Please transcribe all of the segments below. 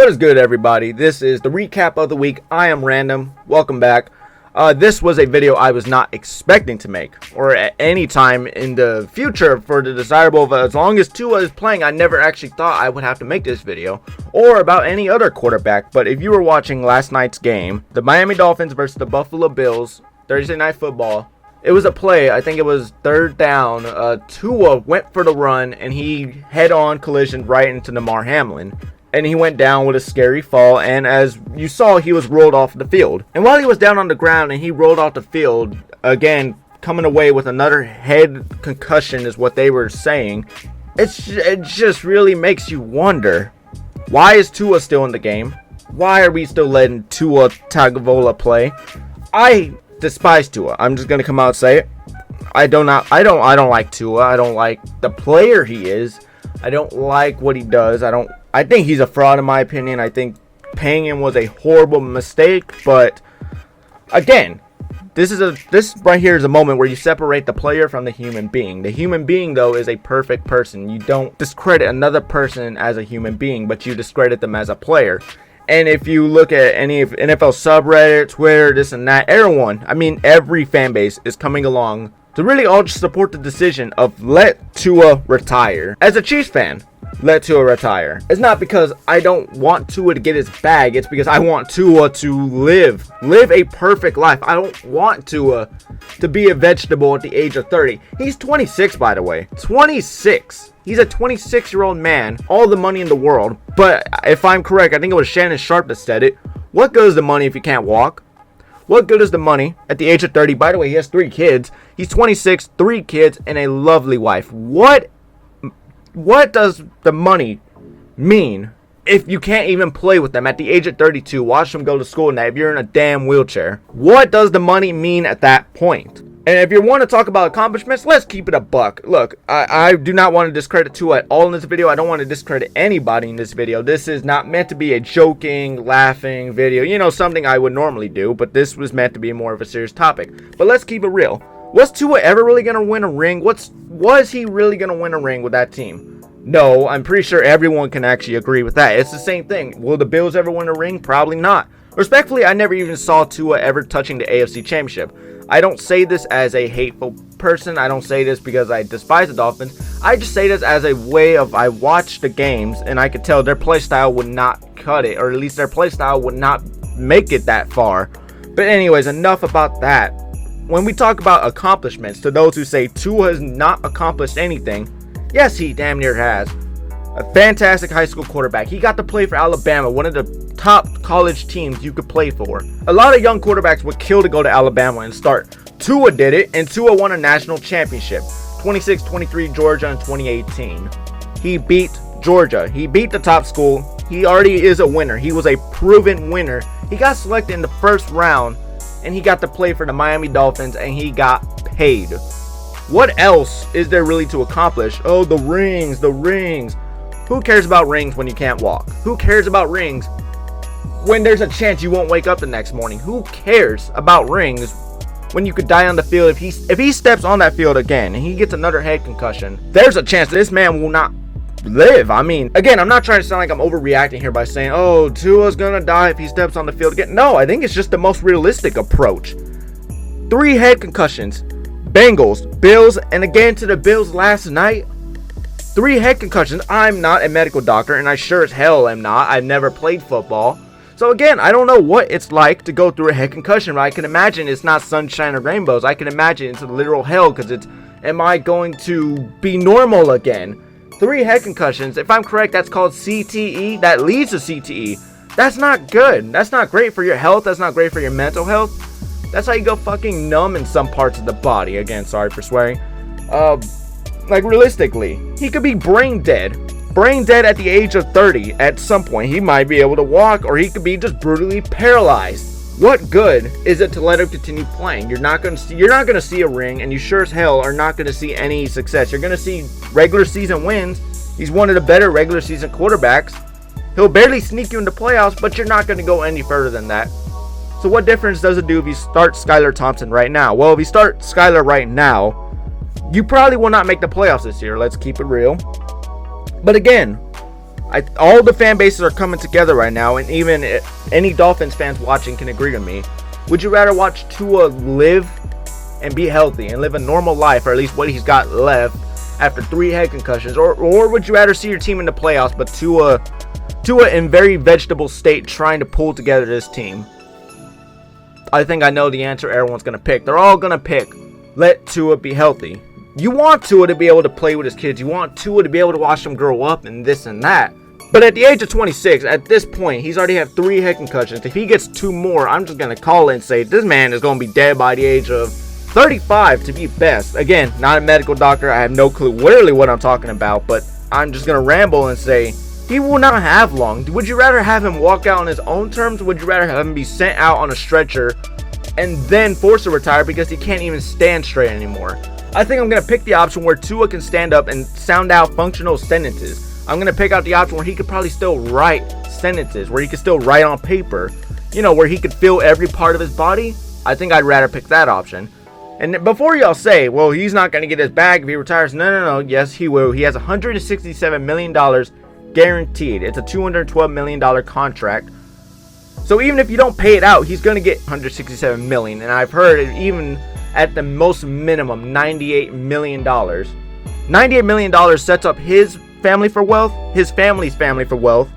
What is good, everybody? This is the recap of the week. I am Random. Welcome back. This was a video I was not expecting to make, or at any time in the future for the desirable of as long as Tua is playing. I never actually thought I would have to make this video, or about any other quarterback. But if you were watching last night's game, the Miami Dolphins versus the Buffalo Bills, Thursday Night Football, it was a play, I think it was third down. Tua went for the run, and he head-on collisioned right into Damar Hamlin. And he went down with a scary fall, and as you saw, he was rolled off the field. And while he was down on the ground and he rolled off the field, again, coming away with another head concussion is what they were saying, it just really makes you wonder, why is Tua still in the game? Why are we still letting Tua Tagovaiola play? I despise Tua. I'm just gonna come out and say it. I don't like Tua. I don't like the player he is. I don't like what he does. I think he's a fraud in my opinion. I think paying him was a horrible mistake. But again, this right here is a moment where you separate the player from the human being. The human being, though, is a perfect person. You don't discredit another person as a human being, but you discredit them as a player. And if you look at any of NFL subreddit, Twitter, this and that, everyone, I mean every fan base is coming along to really all just support the decision of let Tua retire. As a Chiefs fan, let Tua retire. It's not because I don't want Tua to get his bag. It's because I want Tua to live a perfect life. I don't want Tua to be a vegetable at the age of 30. He's 26, by the way. 26. He's a 26-year-old man. All the money in the world. But if I'm correct, I think it was Shannon Sharp that said it. What good is the money if you can't walk? What good is the money at the age of 30? By the way, he has 3 kids. He's 26, 3 kids, and a lovely wife. What does the money mean if you can't even play with them at the age of 32? Watch them go to school now if you're in a damn wheelchair. What does the money mean at that point? And if you want to talk about accomplishments, let's keep it a buck. Look, I do not want to discredit Tua at all in this video. I don't want to discredit anybody in this video. This is not meant to be a joking, laughing video. You know, something I would normally do. But this was meant to be more of a serious topic. But let's keep it real. Was Tua ever really going to win a ring? Was he really going to win a ring with that team? No, I'm pretty sure everyone can actually agree with that. It's the same thing. Will the Bills ever win a ring? Probably not. Respectfully, I never even saw Tua ever touching the AFC Championship. I don't say this as a hateful person. I don't say this because I despise the Dolphins. I just say this as a way of, I watched the games and I could tell their play style would not cut it, or at least their play style would not make it that far. But anyways, enough about that. When we talk about accomplishments, to those who say Tua has not accomplished anything, yes, he damn near has. A fantastic high school quarterback. He got to play for Alabama, one of the top college teams you could play for. A lot of young quarterbacks would kill to go to Alabama and start. Tua did it, and Tua won a national championship. 26-23 Georgia in 2018. He beat Georgia. He beat the top school. He already is a winner. He was a proven winner. He got selected in the first round, and he got to play for the Miami Dolphins, and he got paid. What else is there really to accomplish? Oh, the rings. Who cares about rings when you can't walk? Who cares about rings when there's a chance you won't wake up the next morning? Who cares about rings when you could die on the field? If he steps on that field again and he gets another head concussion, there's a chance this man will not live. I mean, again, I'm not trying to sound like I'm overreacting here by saying, oh, Tua's gonna die if he steps on the field again. No, I think it's just the most realistic approach. 3 head concussions. Bengals, Bills, and again to the Bills last night. 3 head concussions. I'm not a medical doctor, and I sure as hell am not. I've never played football. So again, I don't know what it's like to go through a head concussion, but I can imagine it's not sunshine or rainbows. I can imagine it's a literal hell, because it's, am I going to be normal again? 3 head concussions. If I'm correct, that's called CTE. That leads to CTE. That's not good. That's not great for your health. That's not great for your mental health. That's how you go fucking numb in some parts of the body. Again, sorry for swearing. Like realistically, he could be brain dead. Brain dead at the age of 30. At some point, he might be able to walk, or he could be just brutally paralyzed. What good is it to let him continue playing? You're not gonna see a ring, and you sure as hell are not gonna see any success. You're gonna see regular season wins. He's one of the better regular season quarterbacks. He'll barely sneak you into playoffs, but you're not gonna go any further than that. So what difference does it do if you start Skylar Thompson right now? Well, if you start Skylar right now, you probably will not make the playoffs this year. Let's keep it real. But again, All the fan bases are coming together right now, and even any Dolphins fans watching can agree with me. Would you rather watch Tua live and be healthy and live a normal life, or at least what he's got left after 3 head concussions, or would you rather see your team in the playoffs, but Tua in very vegetable state trying to pull together this team? I think I know the answer everyone's going to pick. They're all going to pick, let Tua be healthy. You want Tua to be able to play with his kids. You want Tua to be able to watch them grow up and this and that. But at the age of 26, at this point, he's already had 3 head concussions. If he gets 2 more, I'm just going to call it and say this man is going to be dead by the age of 35 to be best. Again, not a medical doctor. I have no clue literally what I'm talking about, but I'm just going to ramble and say he will not have long. Would you rather have him walk out on his own terms? Would you rather have him be sent out on a stretcher and then forced to retire because he can't even stand straight anymore? I think I'm going to pick the option where Tua can stand up and sound out functional sentences. I'm going to pick out the option where he could probably still write sentences, where he could still write on paper, where he could feel every part of his body. I think I'd rather pick that option. And before y'all say, well, he's not going to get his bag if he retires. No. Yes, he will. He has $167 million guaranteed. It's a $212 million contract. So even if you don't pay it out, he's going to get $167 million. And I've heard even at the most minimum, $98 million. $98 million sets up his family for wealth, his family's family for wealth.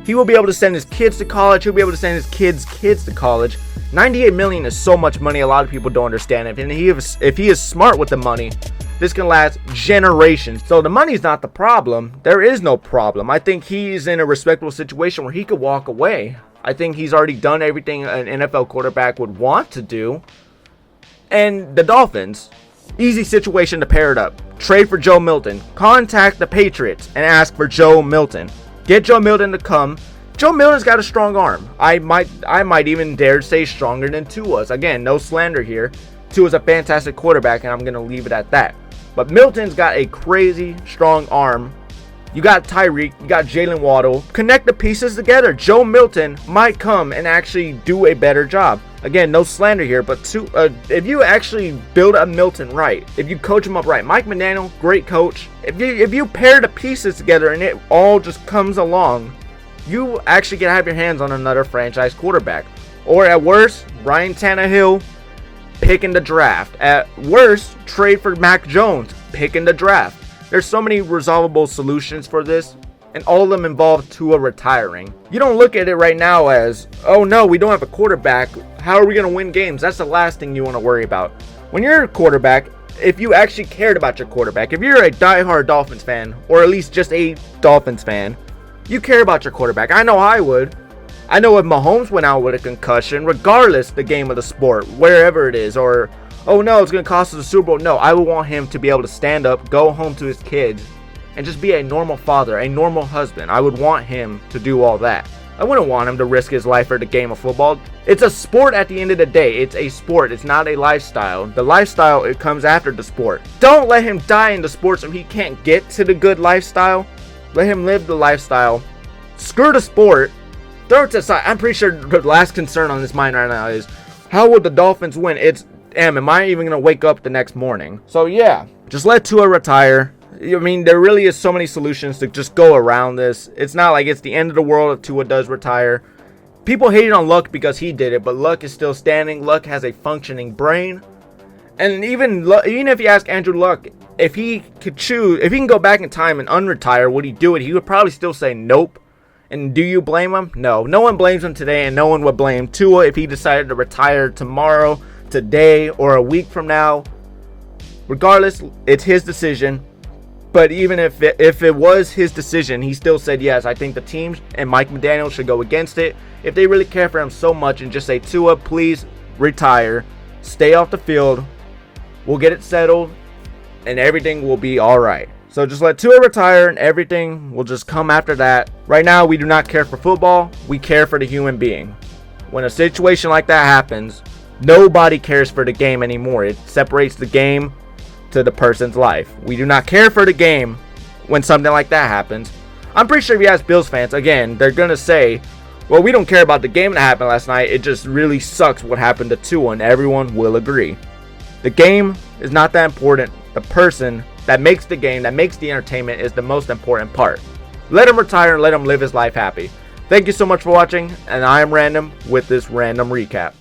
He will be able to send his kids to college. He'll be able to send his kids to college. $98 million is so much money. A lot of people don't understand it. And if he is smart with the money, this can last generations. So the money's not the problem. There is no problem. I think he's in a respectable situation where he could walk away. I think he's already done everything an NFL quarterback would want to do. And the Dolphins, easy situation to pair it up. Trade for Joe Milton. Contact the Patriots and ask for Joe Milton. Get Joe Milton to come. Joe Milton's got a strong arm. I might even dare say stronger than Tua's. Again, no slander here. Tua's a fantastic quarterback, and I'm going to leave it at that. But Milton's got a crazy strong arm. You got Tyreek, you got Jalen Waddle. Connect the pieces together. Joe Milton might come and actually do a better job. Again, no slander here, but if you actually build a Milton right, if you coach him up right, Mike McDaniel, great coach. If you pair the pieces together and it all just comes along, you actually can have your hands on another franchise quarterback. Or at worst, Ryan Tannehill, pick in the draft. At worst, trade for Mac Jones, pick in the draft. There's so many resolvable solutions for this, and all of them involve Tua retiring. You don't look at it right now as, oh no, we don't have a quarterback. How are we going to win games? That's the last thing you want to worry about. When you're a quarterback, if you actually cared about your quarterback, if you're a diehard Dolphins fan, or at least just a Dolphins fan, you care about your quarterback. I know I would. I know if Mahomes went out with a concussion, regardless the game of the sport, wherever it is, or, oh no, it's going to cost us a Super Bowl. No, I would want him to be able to stand up, go home to his kids, and just be a normal father, a normal husband. I would want him to do all that. I wouldn't want him to risk his life for the game of football. It's a sport at the end of the day. It's a sport. It's not a lifestyle. The lifestyle, it comes after the sport. Don't let him die in the sport so he can't get to the good lifestyle. Let him live the lifestyle. Screw the sport. Throw it to the side. I'm pretty sure the last concern on this mind right now is, how would the Dolphins win? It's, am I even going to wake up the next morning? So yeah, just let Tua retire. I mean, there really is so many solutions to just go around this. It's not like it's the end of the world if Tua does retire. People hated on Luck because he did it, but Luck is still standing. Luck has a functioning brain. And even if you ask Andrew Luck, if he could choose, if he can go back in time and unretire, would he do it? He would probably still say nope. And do you blame him? No. No one blames him today, and no one would blame Tua if he decided to retire tomorrow, today, or a week from now. Regardless, it's his decision. But even if it was his decision, he still said yes. I think the team and Mike McDaniel should go against it if they really care for him so much and just say, Tua, please retire. Stay off the field. We'll get it settled, and everything will be all right. So just let Tua retire, and everything will just come after that. Right now, we do not care for football. We care for the human being. When a situation like that happens, nobody cares for the game anymore. It separates the game to the person's life. We do not care for the game when something like that happens. I'm pretty sure if you ask Bills fans, again, they're going to say, well, we don't care about the game that happened last night. It just really sucks what happened to Tua, and everyone will agree. The game is not that important. The person that makes the game, that makes the entertainment, is the most important part. Let him retire and let him live his life happy. Thank you so much for watching, and I am Random with this random recap.